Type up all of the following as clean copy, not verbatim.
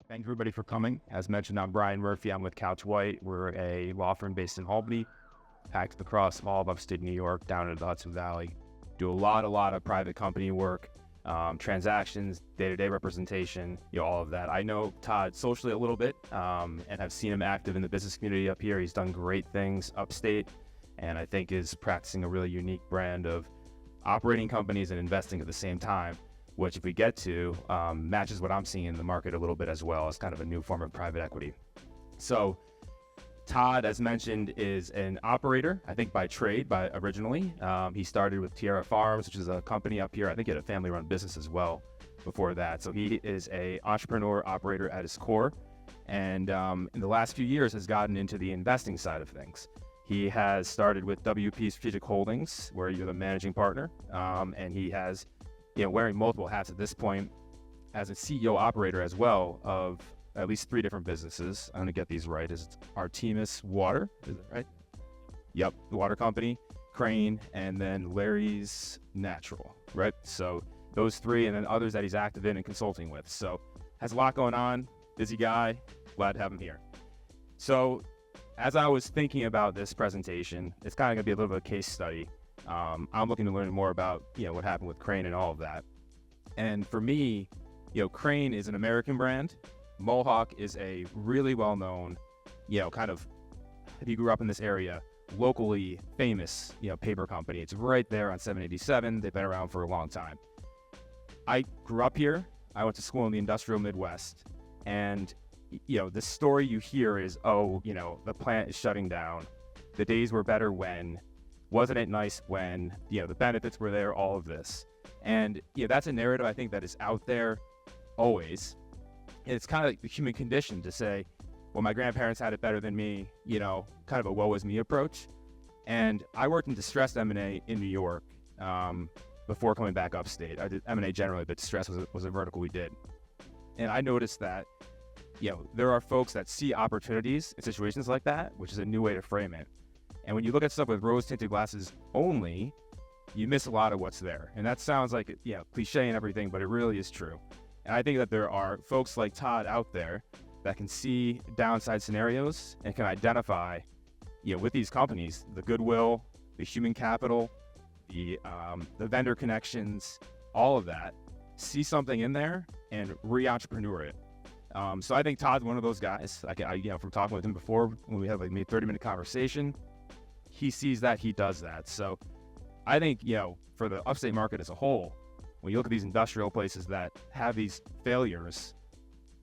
Thank everybody for coming. As mentioned, I'm Brian Murphy. I'm with Couch White. We're a law firm based in Albany, packed across all of upstate New York, down into the Hudson Valley. Do a lot of private company work, transactions, day-to-day representation, all of that. I know Todd socially a little bit, and have seen him active in the business community up here. He's done great things upstate, and I think is practicing a really unique brand of operating companies and investing at the same time, which if we get to, matches what I'm seeing in the market a little bit as well as kind of a new form of private equity. So Todd, as mentioned, is an operator, I think by trade, originally. He started with Tierra Farms, which is a company up here. I think he had a family-run business as well before that. So he is a entrepreneur operator at his core, and in the last few years has gotten into the investing side of things. He has started with WP Strategic Holdings, where you're the managing partner, and he has wearing multiple hats at this point as a CEO operator as well of at least 3 different businesses. I'm going to get these right. Is Artemis Water? Is it right? Yep, the water company, Crane, and then Larry's Natural, right? So those 3, and then others that he's active in and consulting with. So has a lot going on, busy guy, glad to have him here. So as I was thinking about this presentation, it's kind of going to be a little bit of a case study. I'm looking to learn more about, what happened with Crane and all of that. And for me, Crane is an American brand. Mohawk is a really well-known, kind of, if you grew up in this area, locally famous, paper company. It's right there on 787. They've been around for a long time. I grew up here. I went to school in the industrial Midwest. And, the story you hear is, the plant is shutting down. The days were better when. Wasn't it nice when, the benefits were there, all of this. And, that's a narrative I think that is out there always. And it's kind of like the human condition to say, well, my grandparents had it better than me, kind of a woe is me approach. And I worked in distressed M&A in New York before coming back upstate. I did M&A generally, but distress was a vertical we did. And I noticed that, there are folks that see opportunities in situations like that, which is a new way to frame it. And when you look at stuff with rose-tinted glasses only, you miss a lot of what's there. And that sounds like, cliche and everything, but it really is true. And I think that there are folks like Todd out there that can see downside scenarios and can identify, with these companies, the goodwill, the human capital, the vendor connections, all of that, see something in there and re-entrepreneur it. So I think Todd's one of those guys. From talking with him before, when we had maybe a 30-minute conversation, he sees that, he does that. So I think, for the upstate market as a whole, when you look at these industrial places that have these failures,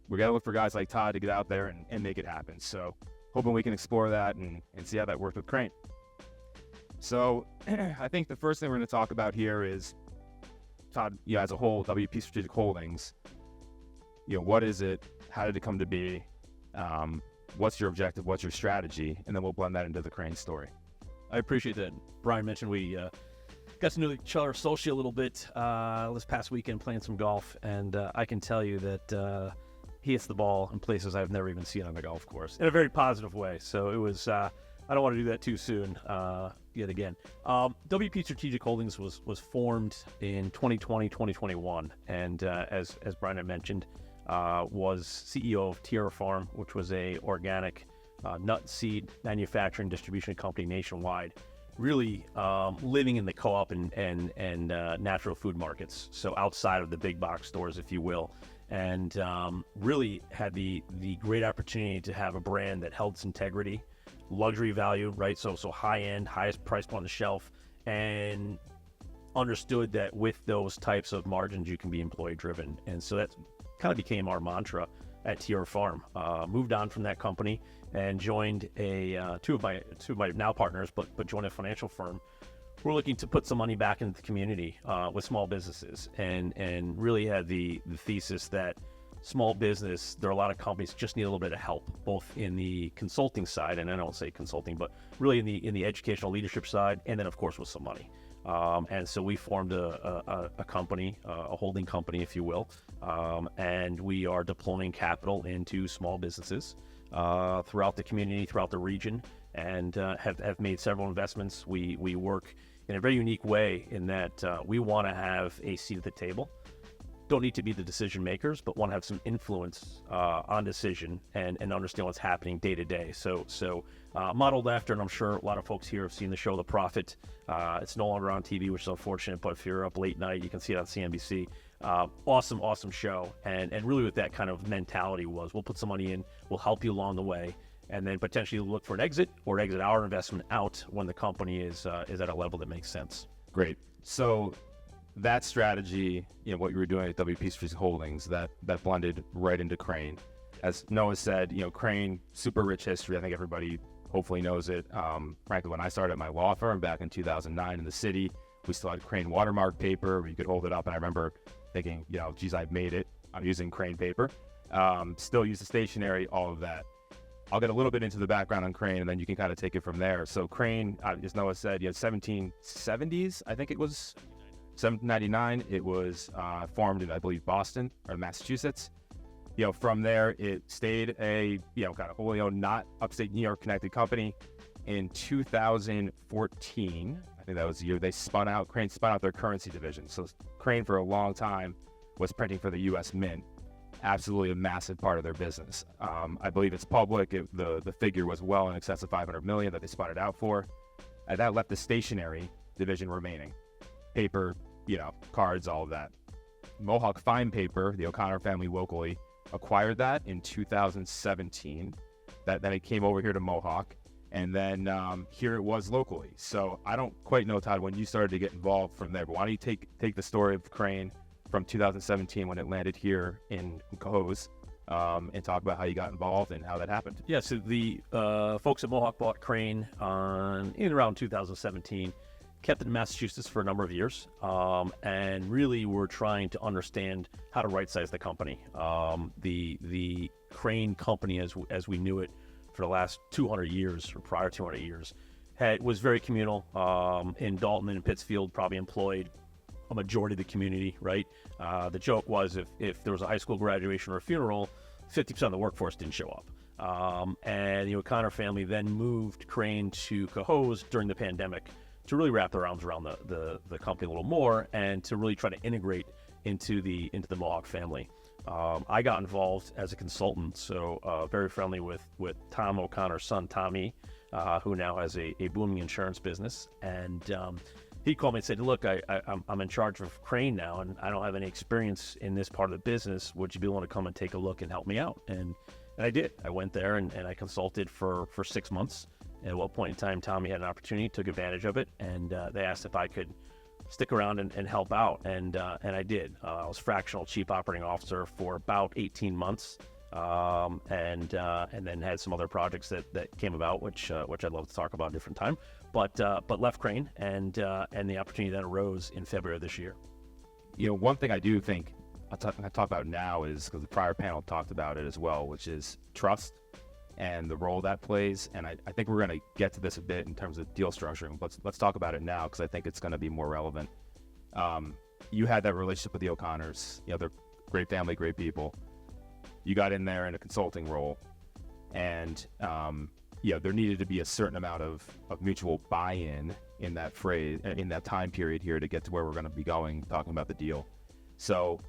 we got to look for guys like Todd to get out there and make it happen. So hoping we can explore that and see how that worked with Crane. So I think the first thing we're going to talk about here is Todd, as a whole, WP Strategic Holdings. What is it? How did it come to be? What's your objective? What's your strategy? And then we'll blend that into the Crane story. I appreciate that. Brian mentioned we got to know each other socially a little bit this past weekend playing some golf, and I can tell you that he hits the ball in places I've never even seen on the golf course in a very positive way. So it was, I don't want to do that too soon yet again. WP Strategic Holdings was formed in 2020, 2021, and as Brian had mentioned, was CEO of Tierra Farm, which was a organic nut seed manufacturing distribution company nationwide, really living in the co-op and natural food markets, so outside of the big box stores, if you will, and really had the great opportunity to have a brand that held its integrity, luxury value, right? So high end, highest price point on the shelf, and understood that with those types of margins, you can be employee driven, and so that kind of became our mantra at Tierra Farm. Moved on from that company and joined two of my now partners, but joined a financial firm. We're looking to put some money back into the community with small businesses, and really had the thesis that small business, there are a lot of companies just need a little bit of help, both in the consulting side, and I don't say consulting, but really in the educational leadership side, and then of course with some money. And so we formed a company, a holding company, if you will, and we are deploying capital into small businesses throughout the community, throughout the region, and have made several investments. We work in a very unique way in that we want to have a seat at the table. don't need to be the decision makers, but want to have some influence on decision and understand what's happening day to day. So modeled after, and I'm sure a lot of folks here have seen the show The Profit. It's no longer on TV, which is unfortunate, but if you're up late night, you can see it on CNBC. Awesome show. And really with that kind of mentality was, we'll put some money in, we'll help you along the way, and then potentially look for an exit or exit our investment out when the company is at a level that makes sense. Great. So that strategy, what you were doing at WP Street Holdings, that blended right into Crane. As Noah said, Crane, super rich history. I think everybody hopefully knows it. Frankly, when I started at my law firm back in 2009 in the city, we still had Crane watermark paper where you could hold it up. And I remember thinking, geez, I've made it. I'm using Crane paper. Still use the stationery, all of that. I'll get a little bit into the background on Crane, and then you can kind of take it from there. So Crane, as Noah said, 1770s, I think it was 1799. It was formed in, I believe, Boston or Massachusetts. From there, it stayed a, kind of wholly owned, not upstate New York connected company. In 2014, I think that was the year Crane spun out their currency division. So Crane for a long time was printing for the U.S. Mint. Absolutely a massive part of their business. I believe it's public. The figure was well in excess of $500 million that they spun it out for. And that left the stationery division remaining. Paper, cards, all of that. Mohawk Fine Paper, the O'Connor family locally, acquired that in 2017. Then it came over here to Mohawk, and then here it was locally. So I don't quite know, Todd, when you started to get involved from there, but why don't you take the story of Crane from 2017 when it landed here in Cohoes, and talk about how you got involved and how that happened. Yeah, so the folks at Mohawk bought Crane in around 2017, kept it in Massachusetts for a number of years, and really were trying to understand how to right-size the company. The Crane company, as we knew it for the last 200 years, or prior 200 years, was very communal. In Dalton and in Pittsfield, probably employed a majority of the community, right? The joke was if there was a high school graduation or a funeral, 50% of the workforce didn't show up. And the O'Connor family then moved Crane to Cohoes during the pandemic to really wrap their arms around the company a little more and to really try to integrate into the Mohawk family. I got involved as a consultant, so very friendly with Tom O'Connor's son, Tommy, who now has a booming insurance business. And he called me and said, look, I'm in charge of Crane now, and I don't have any experience in this part of the business. Would you be willing to come and take a look and help me out? And I did. I went there and I consulted for 6 months. At what point in time, Tommy had an opportunity, took advantage of it, and they asked if I could stick around and help out, and I did. I was fractional chief operating officer for about 18 months, and then had some other projects that came about, which I'd love to talk about a different time. But left Crane, and the opportunity that arose in February of this year. One thing I do think I talk about now is, because the prior panel talked about it as well, which is trust and the role that plays. And I think we're going to get to this a bit in terms of deal structuring. Let's talk about it now, because I think it's going to be more relevant. You had that relationship with the O'Connors. They're great family, great people. You got in there in a consulting role, and there needed to be a certain amount of mutual buy-in in that time period here to get to where we're going to be going, talking about the deal. So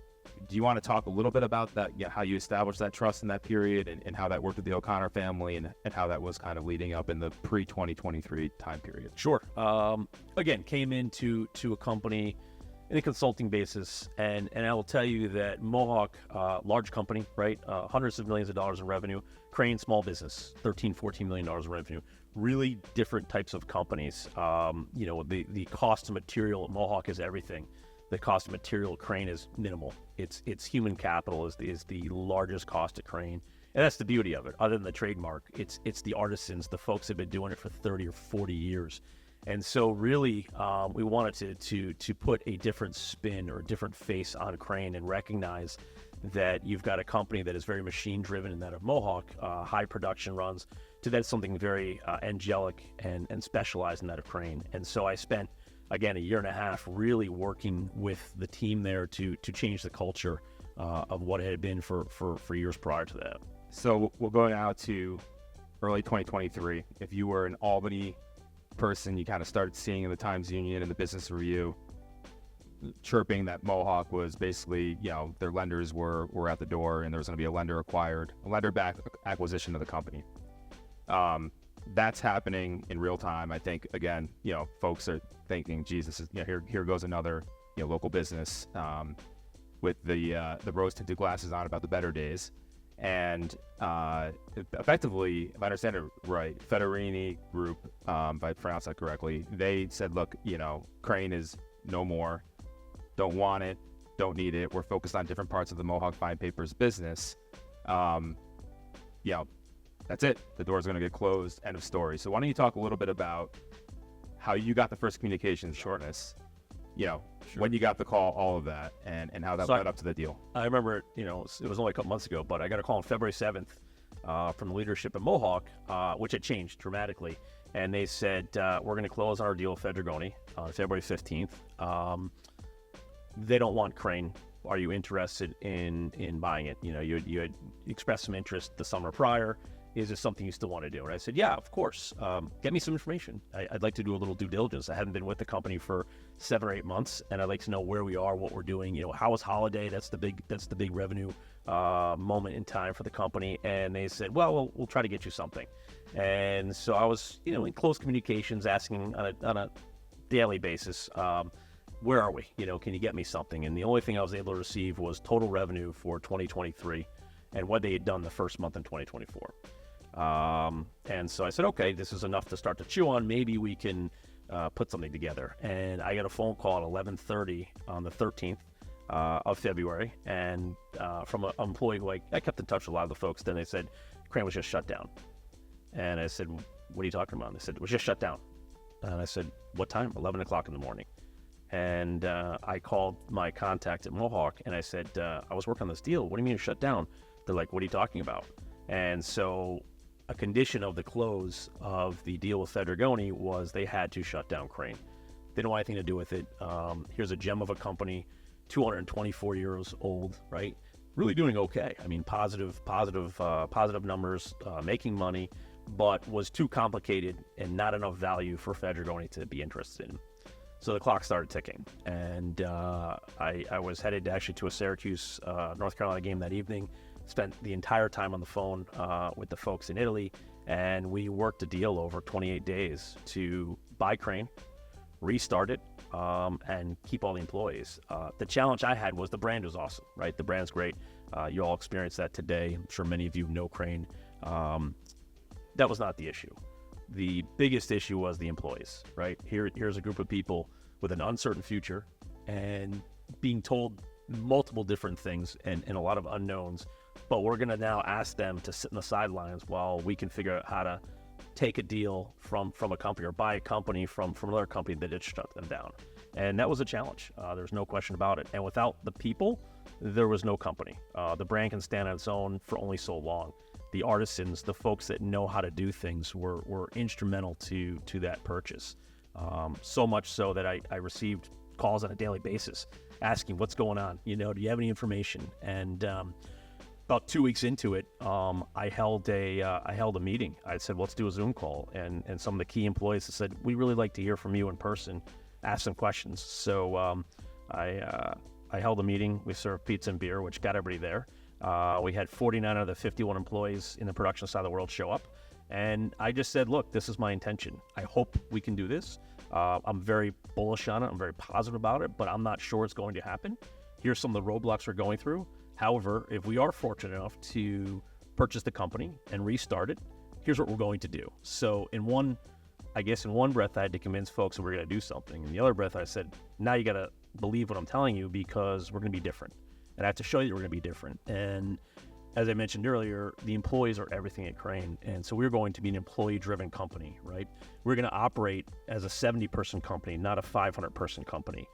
do you want to talk a little bit about that, how you established that trust in that period, and how that worked with the O'Connor family, and how that was kind of leading up in the pre-2023 time period? Sure. Again, came into a company in a consulting basis, and I will tell you that Mohawk, large company, right? Hundreds of millions of dollars in revenue. Crane, small business, $13-14 million in revenue. Really different types of companies. The cost of material at Mohawk is everything. The cost of material at Crane is minimal. It's human capital is the largest cost at Crane, and that's the beauty of it. Other than the trademark, it's the artisans, the folks that have been doing it for 30 or 40 years. And so really, we wanted to put a different spin or a different face on Crane and recognize that you've got a company that is very machine-driven in that of Mohawk, high production runs, to then something very angelic and specialized in that of Crane. And so I spent, again, a year and a half really working with the team there to change the culture of what it had been for years prior to that. So we're going out to early 2023. If you were an Albany person you kind of started seeing in the Times Union and the Business Review, chirping that Mohawk was basically, their lenders were at the door, and there was going to be a lender-backed acquisition of the company. That's happening in real time. I think, again, folks are thinking, Jesus, here goes another local business with the rose-tinted glasses on about the better days. And effectively, if I understand it right, Federini Group, if I pronounce that correctly, they said, look, Crane is no more, don't want it, don't need it, we're focused on different parts of the Mohawk Fine Papers business. That's it. The door's going to get closed. End of story. So why don't you talk a little bit about how you got the first communications shortness, Sure. when you got the call, all of that, and how that led up to the deal. I remember, it was only a couple months ago, but I got a call on February 7th from the leadership at Mohawk, which had changed dramatically. And they said, we're going to close our deal with Federgoni on February 15th. They don't want Crane. Are you interested in buying it? You had expressed some interest the summer prior. Is this something you still want to do? And I said, yeah, of course. Get me some information. I'd like to do a little due diligence. I hadn't been with the company for 7 or 8 months, and I'd like to know where we are, what we're doing. How was holiday? That's the big revenue moment in time for the company. And they said, well, we'll try to get you something. And so I was, in close communications, asking on a daily basis, where are we? Can you get me something? And the only thing I was able to receive was total revenue for 2023 and what they had done the first month in 2024. And so I said, okay, this is enough to start to chew on. Maybe we can put something together. And I got a phone call at 11:30 on the 13th of February, and from an employee who I kept in touch with a lot of the folks. Then they said, Crane was just shut down. And I said, what are you talking about? And they said, it was just shut down. And I said, what time? 11 o'clock in the morning. And I called my contact at Mohawk, and I said, I was working on this deal. What do you mean you're shut down? They're like, what are you talking about? And so a condition of the close of the deal with Federgoni was they had to shut down Crane. They don't want anything to do with it. Here's a gem of a company, 224 years old, right? Really doing okay. I mean, positive numbers, making money, but was too complicated and not enough value for Federgoni to be interested in. So the clock started ticking, and I was headed actually to a Syracuse, North Carolina game that evening. Spent the entire time on the phone with the folks in Italy, and we worked a deal over 28 days to buy Crane, restart it, and keep all the employees. The challenge I had was the brand was awesome, right? The brand's great. You all experienced that today. I'm sure many of you know Crane. That was not the issue. The biggest issue was the employees, right? Here's a group of people with an uncertain future and being told multiple different things and a lot of unknowns. But we're going to now ask them to sit in the sidelines while we can figure out how to take a deal from a company or buy a company from another company that had shut them down. And that was a challenge. There's no question about it. And without the people, there was no company. The brand can stand on its own for only so long. The artisans, the folks that know how to do things were instrumental to that purchase. So much so that I received calls on a daily basis asking what's going on. Do you have any information? And about 2 weeks into it, I held a meeting. I said, let's do a Zoom call. And some of the key employees said, we really like to hear from you in person, ask some questions. So I held a meeting. We served pizza and beer, which got everybody there. We had 49 of the 51 employees in the production side of the world show up. And I just said, look, this is my intention. I hope we can do this. I'm very bullish on it. I'm very positive about it, but I'm not sure it's going to happen. Here's some of the roadblocks we're going through. However, if we are fortunate enough to purchase the company and restart it, here's what we're going to do. So in one breath, I had to convince folks that we're going to do something. In the other breath, I said, now you got to believe what I'm telling you because we're going to be different. And I have to show you that we're going to be different. And as I mentioned earlier, the employees are everything at Crane. And so we're going to be an employee-driven company, right? We're going to operate as a 70-person company, not a 500-person company.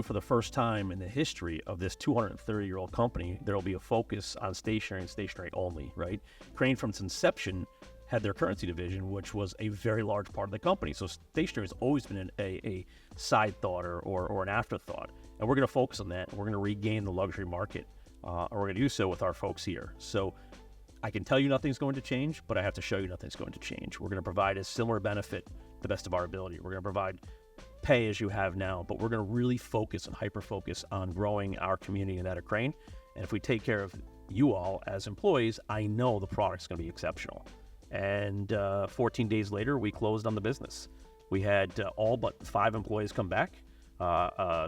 For the first time in the history of this 230-year-old company, there will be a focus on stationery and stationery only, right? Crane, from its inception, had their currency division, which was a very large part of the company. So stationery has always been a side thought or an afterthought. And we're going to focus on that. We're going to regain the luxury market, and we're going to do so with our folks here. So I can tell you nothing's going to change, but I have to show you nothing's going to change. We're going to provide a similar benefit to the best of our ability. We're going to provide pay as you have now, but we're going to really focus and hyper-focus on growing our community in that of Crane. And if we take care of you all as employees, I know the product's going to be exceptional. And 14 days later, we closed on the business. We had all but 5 employees come back.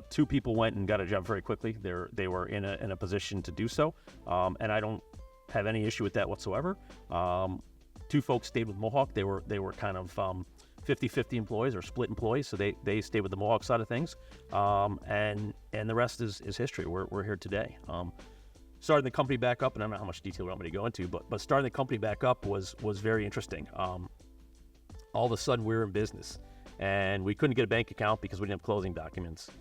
2 people went and got a job very quickly. They were in a position to do so, and I don't have any issue with that whatsoever. 2 folks stayed with Mohawk. They were kind of 50-50 employees or split employees, so they stayed with the Mohawk side of things, and the rest is history. We're here today. Starting the company back up, and I don't know how much detail you want me to go into, but starting the company back up was very interesting. All of a sudden, we're in business, and we couldn't get a bank account because we didn't have closing documents.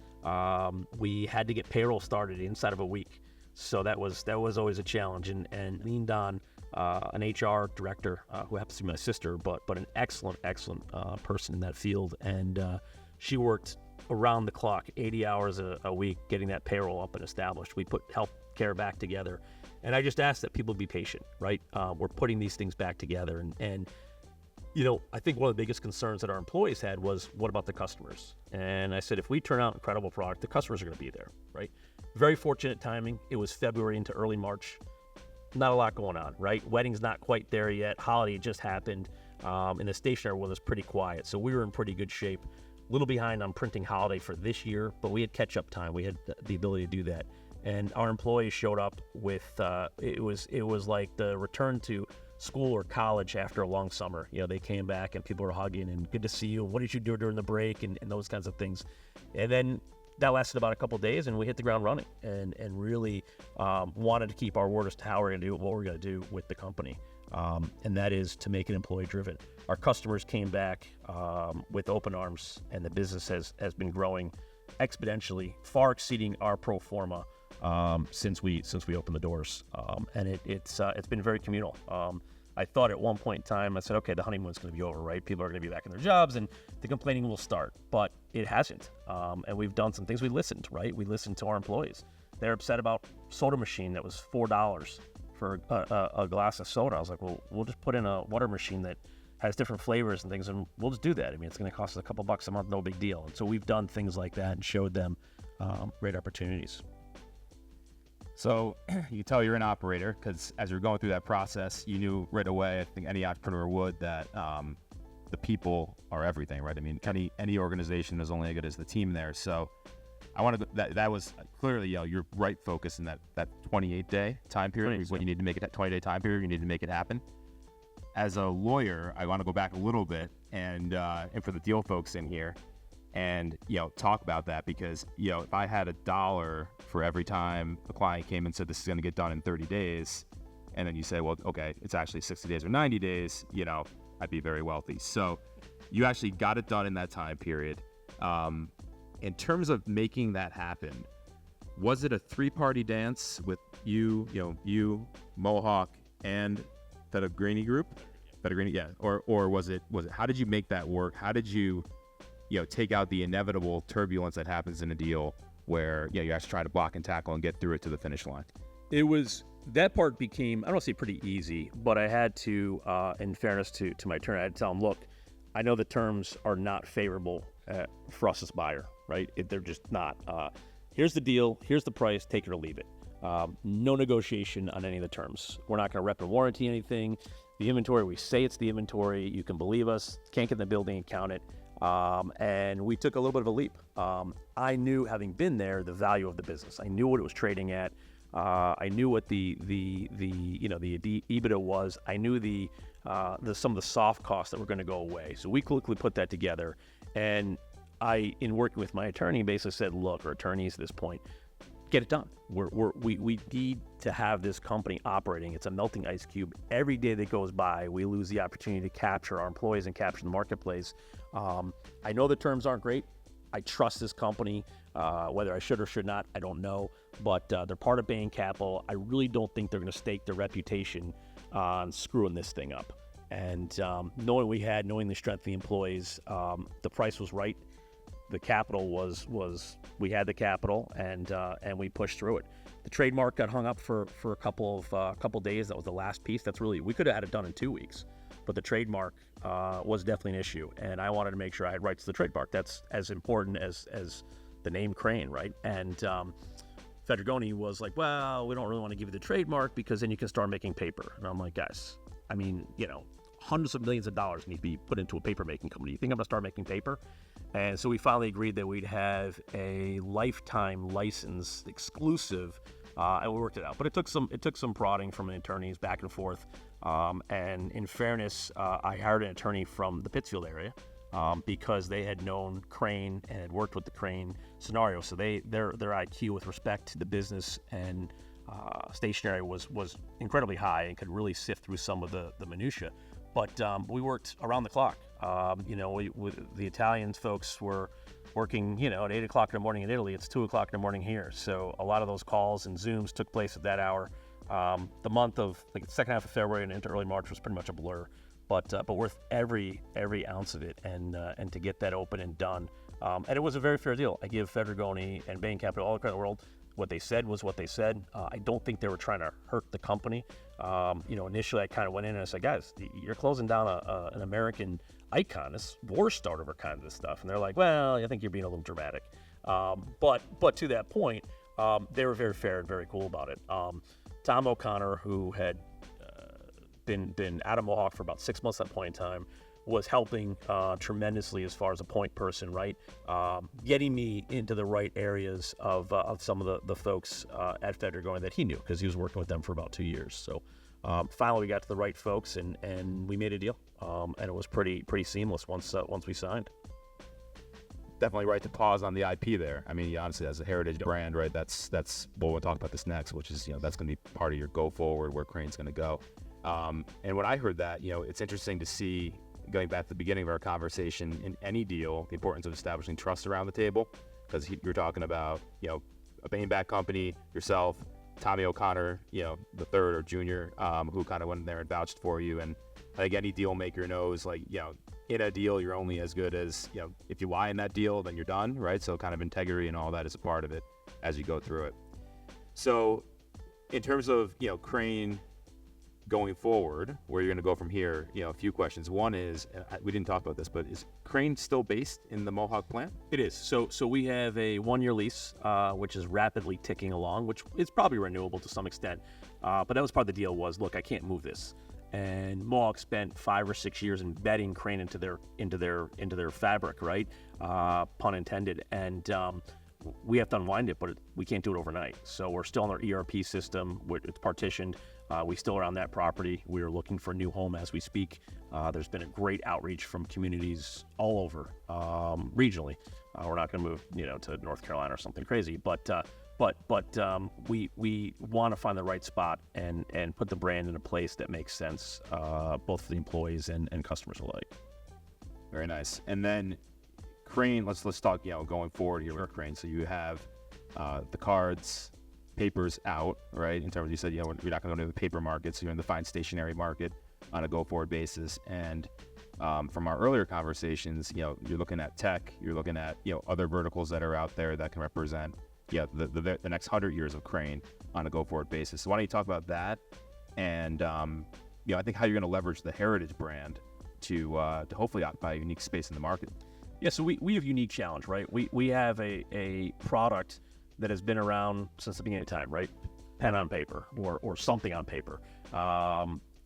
We had to get payroll started inside of a week, so that was always a challenge, and leaned on an HR director who happens to be my sister, but an excellent person in that field, and she worked around the clock, 80 hours a week, getting that payroll up and established. We put health care back together, and I just asked that people be patient, right? We're putting these things back together, and I think one of the biggest concerns that our employees had was, what about the customers? And I said, if we turn out an incredible product, the customers are going to be there, right? Very fortunate timing. It was February into early March. Not a lot going on, right? Wedding's not quite there yet. Holiday just happened, and the stationery world was pretty quiet, so we were in pretty good shape. A little behind on printing holiday for this year, but we had catch-up time. We had the ability to do that. And our employees showed up with, it was like the return to school or college after a long summer. They came back and people were hugging and good to see you. What did you do during the break and those kinds of things. And then that lasted about a couple of days, and we hit the ground running and really wanted to keep our word as to how we're going to do what we're going to do with the company. And that is to make it employee driven. Our customers came back with open arms, and the business has been growing exponentially, far exceeding our pro forma since we opened the doors, and it's been very communal. I thought at one point in time, I said, okay, the honeymoon's going to be over, right? People are going to be back in their jobs, and the complaining will start, but it hasn't. And we've done some things. We listened, right? We listened to our employees. They're upset about soda machine that was $4 for a glass of soda. I was like, well, we'll just put in a water machine that has different flavors and things, and we'll just do that. I mean, it's going to cost us a couple bucks a month, no big deal. And so we've done things like that and showed them great opportunities. So you tell you're an operator because as you're going through that process, you knew right away, I think any entrepreneur would, that the people are everything, right? I mean, any organization is only as good as the team there. So I want to, that was clearly, you're right focused in that 28-day time period. When you need to make it that 20-day time period, you need to make it happen. As a lawyer, I want to go back a little bit and for the deal folks in here, and talk about that, because if I had $1 for every time a client came and said this is going to get done in 30 days, and then you say, well, okay, it's actually 60 days or 90 days, I'd be very wealthy. So you actually got it done in that time period. In terms of making that happen, was it a 3-party dance with you, Mohawk, and Fedegrini Group? Fedegrini, yeah. Or was it? How did you make that work? How did you take out the inevitable turbulence that happens in a deal where you actually try to block and tackle and get through it to the finish line? That part became, I don't want to say pretty easy, but I had to, in fairness to my attorney, I had to tell him, look, I know the terms are not favorable for us as buyer, right? They're just not. Here's the deal, here's the price, take it or leave it. No negotiation on any of the terms. We're not going to rep and warranty anything. The inventory, we say it's the inventory. You can believe us. Can't get in the building and count it. And we took a little bit of a leap. I knew, having been there, the value of the business. I knew what it was trading at. I knew what the EBITDA was. I knew some of the soft costs that were going to go away. So we quickly put that together. And I, in working with my attorney, basically said, look, our attorneys at this point, get it done. We need to have this company operating. It's a melting ice cube. Every day that goes by, we lose the opportunity to capture our employees and capture the marketplace. I know the terms aren't great. I trust this company. Whether I should or should not, I don't know. But they're part of Bain Capital. I really don't think they're going to stake their reputation on screwing this thing up. And knowing the strength of the employees, the price was right. The capital was we had the capital, and we pushed through it. The trademark got hung up for a couple days. That was the last piece. That's really, we could have had it done in 2 weeks, but the trademark was definitely an issue, and I wanted to make sure I had rights to the trademark. That's as important as the name Crane, right? And Federgoni was like, well, we don't really want to give you the trademark because then you can start making paper. And I'm like, guys, I mean, hundreds of millions of dollars need to be put into a paper making company. You think I'm going to start making paper? And so we finally agreed that we'd have a lifetime license exclusive, and we worked it out. But it took some prodding from attorneys back and forth. And in fairness, I hired an attorney from the Pittsfield area because they had known Crane and had worked with the Crane scenario. So their IQ with respect to the business and stationery was incredibly high and could really sift through some of the minutia. But we worked around the clock. The Italian folks were working, at 8 o'clock in the morning in Italy. It's 2 o'clock in the morning here. So a lot of those calls and Zooms took place at that hour. The month of the second half of February and into early March was pretty much a blur, but worth every ounce of it, and to get that open and done. And it was a very fair deal. I give Federgoni and Bain Capital all the credit in the world. What they said was what they said. I don't think they were trying to hurt the company. Initially I kind of went in and I said, guys, you're closing down an American icon, this war starter for kind of this stuff. And they're like, well, I think you're being a little dramatic. But to that point, they were very fair and very cool about it. Tom O'Connor, who had been out of Mohawk for about 6 months at that point in time, was helping tremendously as far as a point person, right? Getting me into the right areas of some of the folks at Federgoni that he knew, because he was working with them for about 2 years. So finally we got to the right folks and we made a deal. And it was pretty seamless once we signed. Definitely right to pause on the IP there. I mean, honestly, as a heritage brand, right, that's well, we'll talk about this next, which is, that's going to be part of your go forward, where Crane's going to go. And when I heard that, it's interesting to see, going back to the beginning of our conversation, in any deal, the importance of establishing trust around the table, because you're talking about, a Bain-backed company, yourself, Tommy O'Connor, the third or junior, who kind of went in there and vouched for you. And I think any deal maker knows, in a deal, you're only as good as, if you lie in that deal, then you're done, right? So kind of integrity and all that is a part of it as you go through it. So in terms of, Crane going forward, where you're going to go from here, a few questions. One is, we didn't talk about this, but is Crane still based in the Mohawk plant? It is. So we have a 1-year lease, which is rapidly ticking along, which is probably renewable to some extent. But that was part of the deal was, look, I can't move this. And Mohawk spent 5 or 6 years embedding Crane into their fabric, right? Pun intended. And we have to unwind it, but we can't do it overnight. So we're still on our ERP system. It's partitioned. We still are on that property. We are looking for a new home as we speak. There's been a great outreach from communities all over regionally. We're not going to move, to North Carolina or something crazy, but we want to find the right spot and put the brand in a place that makes sense, both for the employees and customers alike. Very nice. And then Crane, let's talk, going forward here with Crane. So you have the cards, papers out, right? In terms of, you said, we're not going to go to the paper market, so you're in the fine stationery market on a go-forward basis. And from our earlier conversations, you're looking at tech, you're looking at, other verticals that are out there that can represent, the next 100 years of Crane on a go-forward basis. So why don't you talk about that? And, I think how you're going to leverage the heritage brand to hopefully occupy a unique space in the market. Yeah, so we have a unique challenge, right? We have a product that has been around since the beginning of time, right? Pen on paper or something on paper.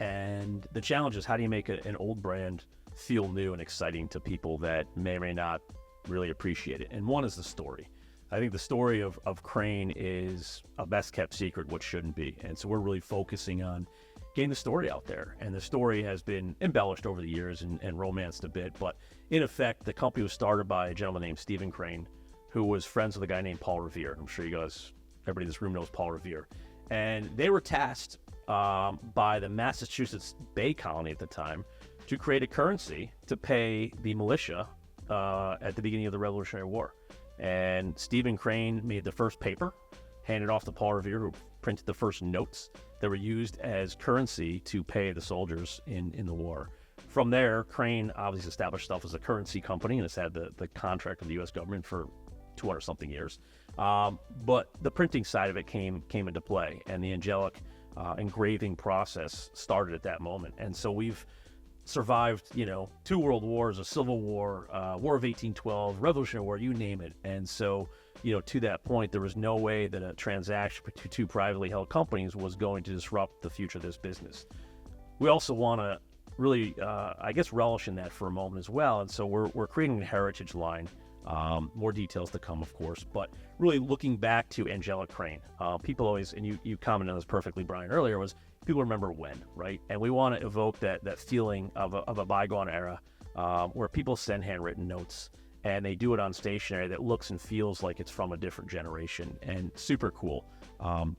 And the challenge is, how do you make an old brand feel new and exciting to people that may or may not really appreciate it? And one is the story. I think the story of Crane is a best kept secret, what shouldn't be. And so we're really focusing on getting the story out there. And the story has been embellished over the years and romanced a bit. But in effect, the company was started by a gentleman named Stephen Crane, who was friends with a guy named Paul Revere. I'm sure everybody in this room knows Paul Revere. And they were tasked by the Massachusetts Bay Colony at the time to create a currency to pay the militia at the beginning of the Revolutionary War. And Stephen Crane made the first paper, handed off to Paul Revere, who printed the first notes that were used as currency to pay the soldiers in the war. From there, Crane obviously established itself as a currency company and has had the contract with the U.S. government for 200-something years. But the printing side of it came into play, and the angelic engraving process started at that moment. And so we've survived, 2 world wars, a civil war, War of 1812, Revolutionary War, you name it. And so, to that point, there was no way that a transaction between 2 privately held companies was going to disrupt the future of this business. We also want to really, relish in that for a moment as well. And so we're creating a heritage line. More details to come, of course, but really looking back to Angelic Crane. People always, and you commented on this perfectly, Brian, earlier, was people remember when, right? And we want to evoke that feeling of a bygone era where people send handwritten notes and they do it on stationery that looks and feels like it's from a different generation, and super cool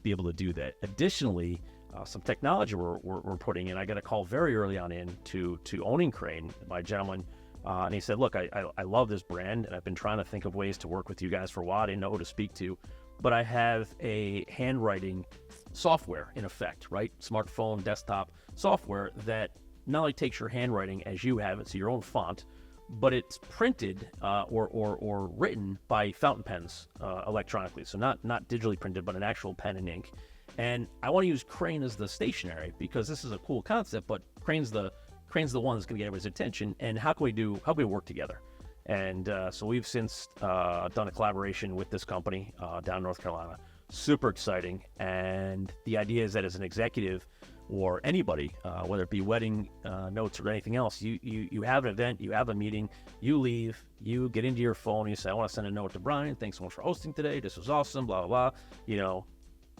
be able to do that. Additionally, some technology we're putting in. I got a call very early on to owning Crane by a gentleman, and he said, look, I love this brand, and I've been trying to think of ways to work with you guys for a while. I didn't know who to speak to, but I have a handwriting software in effect, right? Smartphone, desktop software that not only takes your handwriting as you have it, so your own font, but it's printed or written by fountain pens electronically. So not digitally printed, but an actual pen and ink. And I want to use Crane as the stationery because this is a cool concept, but Crane's the one that's going to get everybody's attention. And how can we work together? And so we've since done a collaboration with this company down in North Carolina. Super exciting. And the idea is that as an executive or anybody, whether it be wedding notes or anything else, you have an event, you have a meeting, you leave, you get into your phone, you say, I want to send a note to Brian. Thanks so much for hosting today. This was awesome, blah, blah, blah.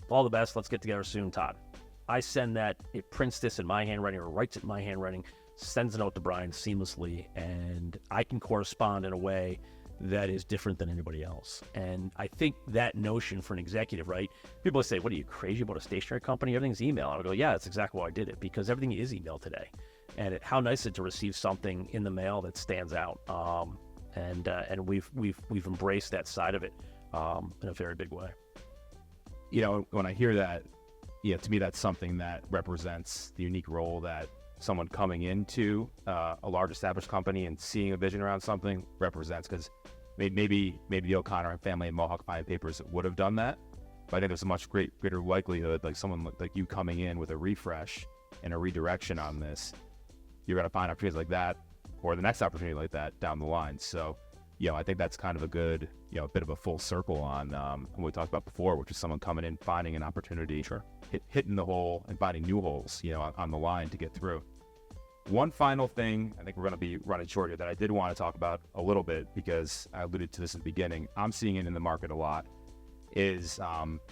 All the best. Let's get together soon, Todd. I send that, it prints this in my handwriting or writes it in my handwriting, sends a note to Brian seamlessly, and I can correspond in a way that is different than anybody else. And I think that notion for an executive, right? People say, what are you, crazy about a stationery company? Everything's email. I go, yeah, that's exactly why I did it, because everything is email today. And how nice is it to receive something in the mail that stands out? And we've embraced that side of it in a very big way. When I hear that, to me, that's something that represents the unique role that someone coming into a large established company and seeing a vision around something represents. Because maybe the O'Connor family and Mohawk Fine Papers would have done that, but I think there's a much greater likelihood, like someone like you coming in with a refresh and a redirection on this, you're going to find opportunities like that or the next opportunity like that down the line. So, I think that's kind of a good, bit of a full circle on what we talked about before, which is someone coming in, finding an opportunity, sure, hitting the hole and finding new holes, on the line to get through. One final thing, I think we're going to be running short here, that I did want to talk about a little bit because I alluded to this at the beginning. I'm seeing it in the market a lot, is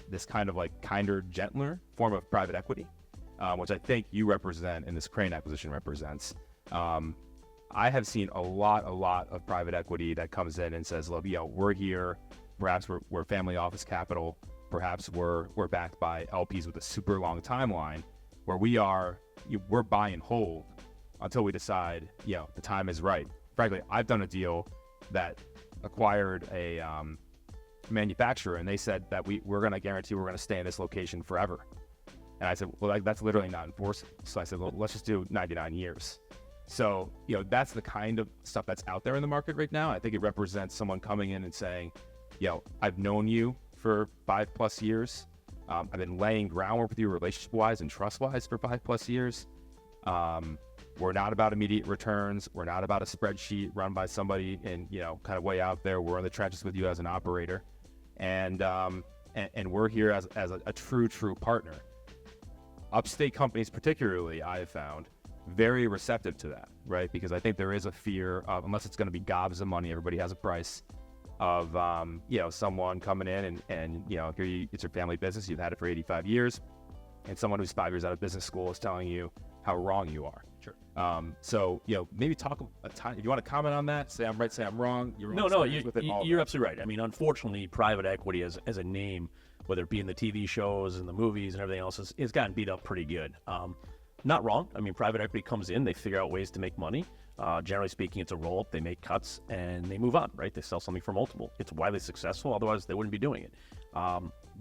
this kind of like kinder, gentler form of private equity, which I think you represent and this Crane acquisition represents. I have seen a lot of private equity that comes in and says, look, we're here, perhaps we're family office capital, perhaps we're backed by LPs with a super long timeline, where we're buy and hold until we decide, the time is right. Frankly, I've done a deal that acquired a manufacturer, and they said that we're going to guarantee we're going to stay in this location forever. And I said, well, that's literally not enforceable. So I said, well, let's just do 99 years. So, that's the kind of stuff that's out there in the market right now. I think it represents someone coming in and saying, I've known you for 5+ years. I've been laying groundwork with you relationship-wise and trust-wise for 5+ years. We're not about immediate returns. We're not about a spreadsheet run by somebody and, kind of way out there. We're in the trenches with you as an operator. And we're here as a true partner. Upstate companies particularly, I have found, very receptive to that, right? Because I think there is a fear of, unless it's going to be gobs of money, everybody has a price of, someone coming in and it's your family business, you've had it for 85 years, and someone who's 5 years out of business school is telling you how wrong you are. Sure. So, maybe talk a time, if you want to comment on that, say I'm right, say I'm wrong. You're absolutely right. I mean, unfortunately, private equity as a name, whether it be in the TV shows and the movies and everything else, is gotten beat up pretty good. Not wrong. I mean, private equity comes in, they figure out ways to make money. Generally speaking, it's a roll-up. They make cuts and they move on, right? They sell something for multiple. It's widely successful. Otherwise, they wouldn't be doing it.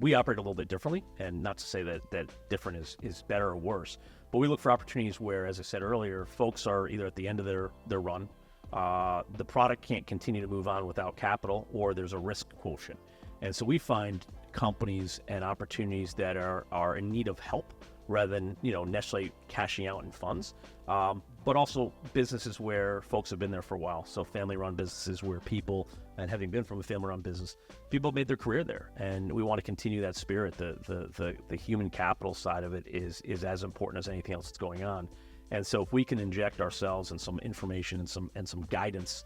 We operate a little bit differently, and not to say that different is better or worse, but we look for opportunities where, as I said earlier, folks are either at the end of their run, the product can't continue to move on without capital, or there's a risk quotient. And so we find companies and opportunities that are in need of help rather than, necessarily cashing out in funds. But also businesses where folks have been there for a while. So family-run businesses where people, and having been from a family-run business, people made their career there. And we want to continue that spirit. The human capital side of it is as important as anything else that's going on. And so if we can inject ourselves in some information and some guidance,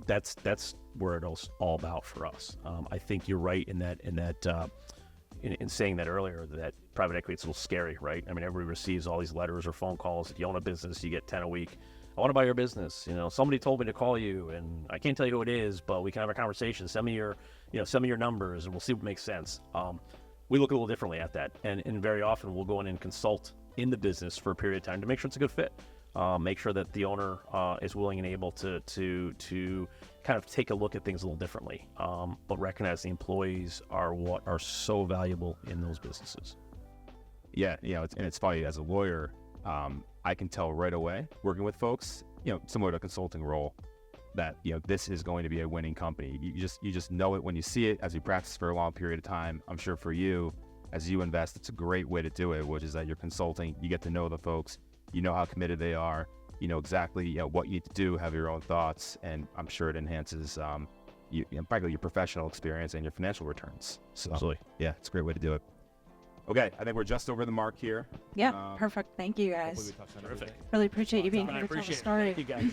that's where it's all about for us. I think you're right in saying that earlier, that private equity, it's a little scary, right? I mean, everybody receives all these letters or phone calls. If you own a business, you get 10 a week. I want to buy your business. Somebody told me to call you, and I can't tell you who it is, but we can have a conversation. Send me your numbers, and we'll see what makes sense. We look a little differently at that, and very often we'll go in and consult in the business for a period of time to make sure it's a good fit. Make sure that the owner is willing and able to kind of take a look at things a little differently, but recognize the employees are what are so valuable in those businesses. Yeah, it's funny, as a lawyer, I can tell right away, working with folks, similar to a consulting role, that this is going to be a winning company. You just know it when you see it, as you practice for a long period of time. I'm sure for you, as you invest, it's a great way to do it, which is that you're consulting, you get to know the folks, you know how committed they are, you know exactly what you need to do, have your own thoughts, and I'm sure it enhances frankly, your professional experience and your financial returns. So, absolutely. Yeah, it's a great way to do it. Okay, I think we're just over the mark here. Yeah, perfect. Thank you, guys. Hopefully we touched on everything. Terrific. Really appreciate you being I here to tell the appreciate it. story. Thank you, guys.